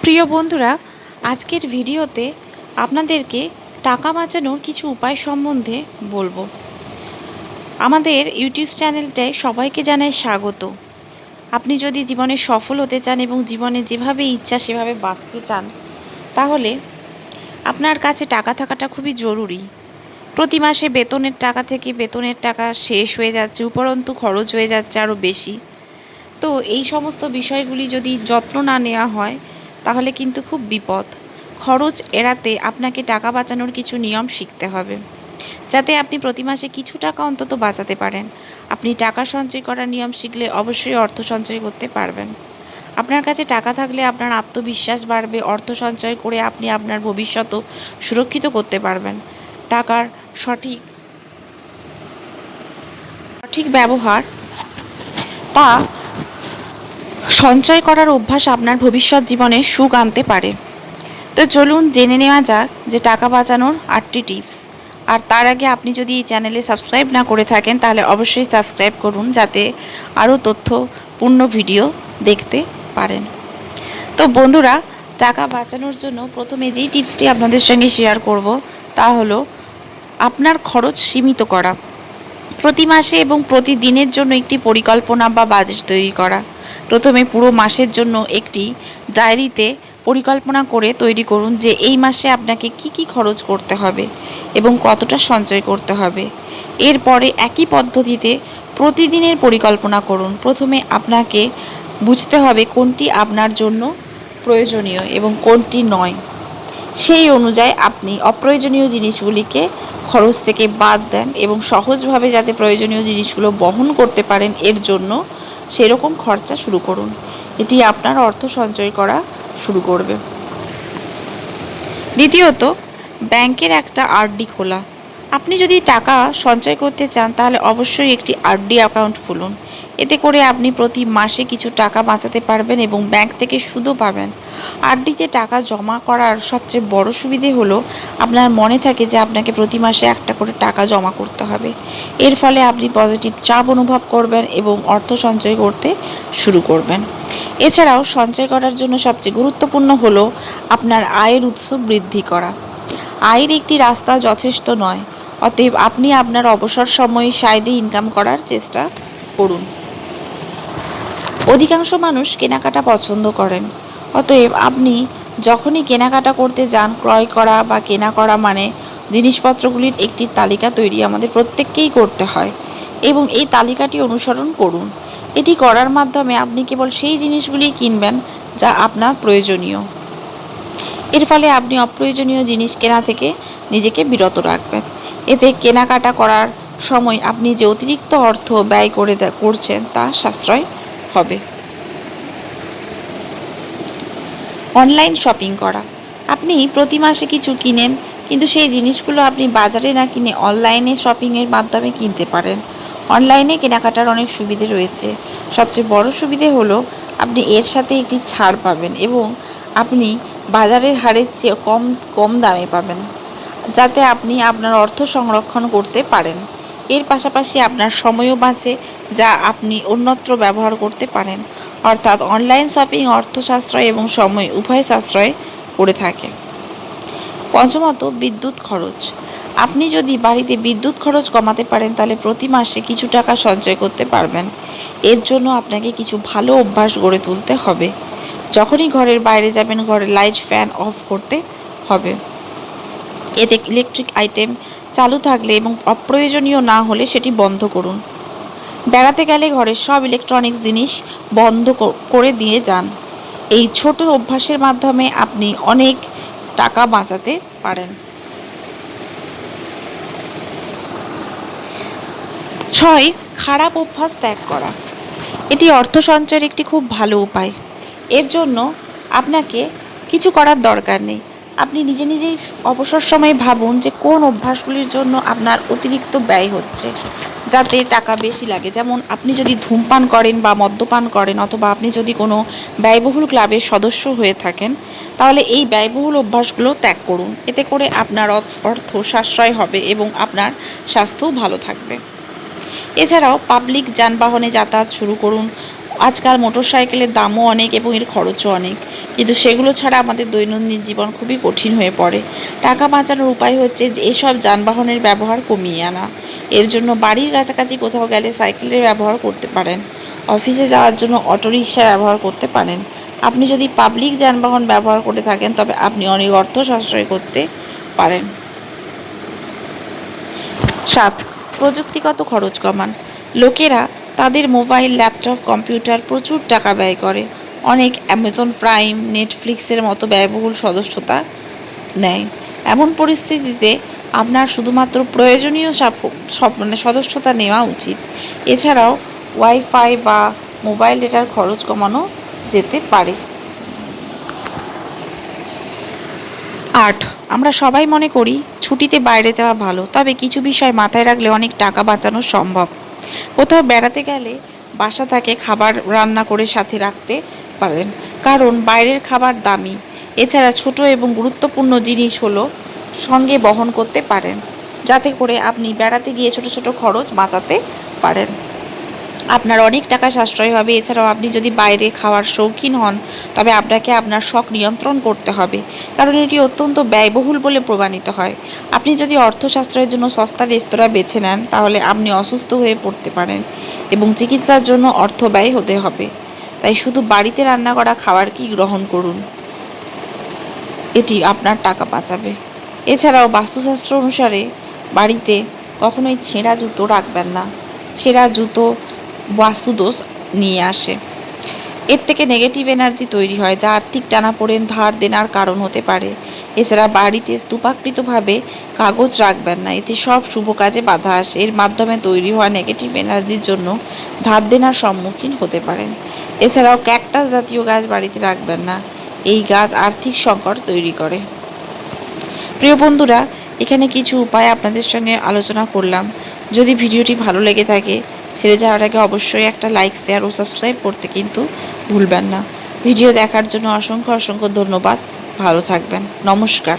প্রিয় বন্ধুরা, আজকের ভিডিওতে আপনাদেরকে টাকা বাঁচানোর কিছু উপায় সম্বন্ধে বলবো। আমাদের ইউটিউব চ্যানেলটায় সবাইকে জানাই স্বাগত। আপনি যদি জীবনে সফল হতে চান এবং জীবনে যেভাবে ইচ্ছা সেভাবে বাঁচতে চান, তাহলে আপনার কাছে টাকা থাকাটা খুবই জরুরি। প্রতি মাসে বেতনের টাকা থেকে বেতনের টাকা শেষ হয়ে যাচ্ছে, উপরন্তু খরচ হয়ে যাচ্ছে আরও বেশি। তো এই সমস্ত বিষয়গুলি যদি যত্ন না নেওয়া হয়, তাহলে কিন্তু খুব বিপদ। খরচ এড়াতে আপনাকে টাকা বাঁচানোর কিছু নিয়ম শিখতে হবে, যাতে আপনি প্রতি মাসে কিছু টাকা অন্তত বাঁচাতে পারেন। আপনি টাকা সঞ্চয় করার নিয়ম শিখলে অবশ্যই অর্থ সঞ্চয় করতে পারবেন। আপনার কাছে টাকা থাকলে আপনার আত্মবিশ্বাস বাড়বে। অর্থ সঞ্চয় করে আপনি আপনার ভবিষ্যতও সুরক্ষিত করতে পারবেন। টাকার সঠিক সঠিক ব্যবহার, তা সঞ্চয় করার অভ্যাস আপনার ভবিষ্যৎ জীবনে সুখ আনতে পারে। তো চলুন জেনে নেওয়া যাক যে টাকা বাঁচানোর 8টি টিপস। আর তার আগে আপনি যদি এই চ্যানেলে সাবস্ক্রাইব না করে থাকেন, তাহলে অবশ্যই সাবস্ক্রাইব করুন, যাতে আরও তথ্যপূর্ণ ভিডিও দেখতে পারেন। তো বন্ধুরা, টাকা বাঁচানোর জন্য প্রথমে যেই টিপসটি আপনাদের সঙ্গে শেয়ার করব, তা হলো আপনার খরচ সীমিত করা। প্রতি মাসে এবং প্রতিদিনের জন্য একটি পরিকল্পনা বা বাজেট তৈরি করা। প্রথমে পুরো মাসের জন্য একটি ডায়েরিতে পরিকল্পনা করে তৈরি করুন যে এই মাসে আপনাকে কি কি খরচ করতে হবে এবং কতটা সঞ্চয় করতে হবে। এরপরে একই পদ্ধতিতে প্রতিদিনের পরিকল্পনা করুন। প্রথমে আপনাকে বুঝতে হবে কোনটি আপনার জন্য প্রয়োজনীয় এবং কোনটি নয়। সেই অনুযায়ী আপনি অপ্রয়োজনীয় জিনিসগুলিকে খরচ থেকে বাদ দেন এবং সহজভাবে যাতে প্রয়োজনীয় জিনিসগুলো বহন করতে পারেন, এর জন্য সেরকম খরচা শুরু করুন। এটি আপনার অর্থ সঞ্চয় করা শুরু করবে। দ্বিতীয়ত, ব্যাংকের একটা আরডি খোলা। আপনি যদি টাকা সঞ্চয় করতে চান, তাহলে অবশ্যই একটি আরডি অ্যাকাউন্ট খুলুন। এতে করে আপনি প্রতি মাসে কিছু টাকা বাঁচাতে পারবেন এবং ব্যাংক থেকে সুদও পাবেন। আরডিতে টাকা জমা করার সবচেয়ে বড় সুবিধে হলো আপনার মনে থাকে যে আপনাকে প্রতি মাসে একটা করে টাকা জমা করতে হবে। এর ফলে আপনি পজিটিভ চাপ অনুভব করবেন এবং অর্থ সঞ্চয় করতে শুরু করবেন। এছাড়াও সঞ্চয় করার জন্য সবচেয়ে গুরুত্বপূর্ণ হলো আপনার আয়ের উৎস বৃদ্ধি করা। আয়ের একটি রাস্তা যথেষ্ট নয়, অতএব আপনি আপনার অবসর সময়ে সাইডে ইনকাম করার চেষ্টা করুন। অধিকাংশ মানুষ কেনাকাটা পছন্দ করেন, অতএব আপনি যখনই কেনাকাটা করতে যান, ক্রয় করা বা কেনা করা মানে জিনিসপত্রগুলির একটি তালিকা তৈরি আমাদের প্রত্যেককেই করতে হয় এবং এই তালিকাটি অনুসরণ করুন। এটি করার মাধ্যমে আপনি কেবল সেই জিনিসগুলি কিনবেন যা আপনার প্রয়োজনীয়। এর ফলে আপনি অপ্রয়োজনীয় জিনিস কেনা থেকে নিজেকে বিরত রাখবেন। এতে কেনাকাটা করার সময় আপনি যে অতিরিক্ত অর্থ ব্যয় করছেন তা সাশ্রয় হবে। অনলাইন শপিং করা। আপনি প্রতি মাসে কিছু কিনেন, কিন্তু সেই জিনিসগুলো আপনি বাজারে না কিনে অনলাইনে শপিংয়ের মাধ্যমে কিনতে পারেন। অনলাইনে কেনাকাটার অনেক সুবিধে রয়েছে। সবচেয়ে বড় সুবিধে হলো আপনি এর সাথে একটি ছাড় পাবেন এবং আপনি বাজারের হারের চেয়ে কম দামে পাবেন, যাতে আপনি আপনার অর্থ সংরক্ষণ করতে পারেন। এর পাশাপাশি আপনার সময়ও বাঁচে, যা আপনি অন্যত্র ব্যবহার করতে পারেন। অর্থাৎ অনলাইন শপিং অর্থ সাশ্রয় এবং সময় উভয় সাশ্রয় করে থাকে। পঞ্চমত, বিদ্যুৎ খরচ। আপনি যদি বাড়িতে বিদ্যুৎ খরচ কমাতে পারেন, তাহলে প্রতি মাসে কিছু টাকা সঞ্চয় করতে পারবেন। এর জন্য আপনাকে কিছু ভালো অভ্যাস গড়ে তুলতে হবে। যখনই ঘরের বাইরে যাবেন, ঘরের লাইট ফ্যান অফ করতে হবে। এতে ইলেকট্রিক আইটেম চালু থাকলে এবং অপ্রয়োজনীয় না হলে সেটি বন্ধ করুন। বেড়াতে গেলে ঘরের সব ইলেকট্রনিক্স জিনিস বন্ধ করে দিয়ে যান। এই ছোট অভ্যাসের মাধ্যমে আপনি অনেক টাকা বাঁচাতে পারেন। 6, খারাপ অভ্যাস ত্যাগ করা। এটি অর্থ সঞ্চয়ের একটি খুব ভালো উপায়। এর জন্য আপনাকে কিছু করার দরকার নেই। আপনি নিজে নিজেই অবসর সময়ে ভাবুন যে কোন অভ্যাসগুলির জন্য আপনার অতিরিক্ত ব্যয় হচ্ছে, যাতে টাকা বেশি লাগে। যেমন আপনি যদি ধূমপান করেন বা মদ্যপান করেন, অথবা আপনি যদি কোনো ব্যয়বহুল ক্লাবের সদস্য হয়ে থাকেন, তাহলে এই ব্যয়বহুল অভ্যাসগুলো ত্যাগ করুন। এতে করে আপনার অর্থ সাশ্রয় হবে এবং আপনার স্বাস্থ্যও ভালো থাকবে। এছাড়াও পাবলিক যানবাহনে যাতায়াত শুরু করুন। আজকাল মোটরসাইকেলের দামও অনেক এবং এর খরচও অনেক। কিন্তু সেগুলো ছাড়া আমাদের দৈনন্দিন জীবন খুবই কঠিন হয়ে পড়ে। টাকা বাঁচানোর উপায় হচ্ছে যে এসব যানবাহনের ব্যবহার কমিয়ে আনা। এর জন্য বাড়ির কাছাকাছি কোথাও গেলে সাইকেলের ব্যবহার করতে পারেন। অফিসে যাওয়ার জন্য অটোরিকশা ব্যবহার করতে পারেন। আপনি যদি পাবলিক যানবাহন ব্যবহার করে থাকেন তবে আপনি অনেক অর্থ সাশ্রয় করতে পারেন। 7. প্রযুক্তিগত খরচ কমান। লোকেরা তাদের মোবাইল, ল্যাপটপ, কম্পিউটার প্রচুর টাকা ব্যয় করে। অনেক অ্যামাজন প্রাইম, নেটফ্লিক্সের মতো ব্যয়বহুল সদস্যতা নেয়। এমন পরিস্থিতিতে আপনার শুধুমাত্র প্রয়োজনীয় সদস্যতা নেওয়া উচিত। এছাড়াও ওয়াইফাই বা মোবাইল ডেটার খরচ কমানো যেতে পারে। 8. আমরা সবাই মনে করি ছুটিতে বাইরে যাওয়া ভালো, তবে কিছু বিষয় মাথায় রাখলে অনেক টাকা বাঁচানো সম্ভব। কোথাও বেড়াতে গেলে বাসা থেকে খাবার রান্না করে সাথে রাখতে পারেন, কারণ বাইরের খাবার দামি। এছাড়া ছোট এবং গুরুত্বপূর্ণ জিনিস হলো সঙ্গে বহন করতে পারেন, যাতে করে আপনি বেড়াতে গিয়ে ছোট ছোট খরচ বাঁচাতে পারেন। আপনার অনেক টাকা সাশ্রয় হবে। এছাড়াও আপনি যদি বাইরে খাওয়ার শৌখিন হন তবে আপনাকে আপনার শখ নিয়ন্ত্রণ করতে হবে, কারণ এটি অত্যন্ত ব্যয়বহুল বলে প্রমাণিত হয়। আপনি যদি অর্থ সাশ্রয়ের জন্য সস্তা রেস্তোরাঁ বেছে নেন তাহলে আপনি অসুস্থ হয়ে পড়তে পারেন এবং চিকিৎসার জন্য অর্থ ব্যয় হতে হবে। তাই শুধু বাড়িতে রান্না করা খাবারকেই গ্রহণ করুন, এটি আপনার টাকা বাঁচাবে। এছাড়াও বাস্তুশাস্ত্র অনুসারে বাড়িতে কখনোই ছেঁড়া জুতো রাখবেন না। ছেঁড়া জুতো বাস্তুদোষ নিয়ে আসে। এর থেকে নেগেটিভ এনার্জি তৈরি হয়, যা আর্থিক টানাপোড়েন, ধার দেনার কারণ হতে পারে। এছাড়া বাড়িতে স্তূপাকৃতভাবে কাগজ রাখবেন না, এতে সব শুভ কাজে বাধা আসে। এর মাধ্যমে তৈরি হওয়া নেগেটিভ এনার্জির জন্য ধার দেনার সম্মুখীন হতে পারেন। এছাড়াও ক্যাকটাস জাতীয় গাছ বাড়িতে রাখবেন না, এই গাছ আর্থিক সংকট তৈরি করে। প্রিয় বন্ধুরা, এখানে কিছু উপায় আপনাদের সঙ্গে আলোচনা করলাম। যদি ভিডিওটি ভালো লেগে থাকে ছেড়ে যাওয়ার আগে অবশ্যই একটা লাইক, শেয়ার ও সাবস্ক্রাইব করতে কিন্তু ভুলবেন না। ভিডিও দেখার জন্য অসংখ্য অসংখ্য ধন্যবাদ। ভালো থাকবেন। নমস্কার।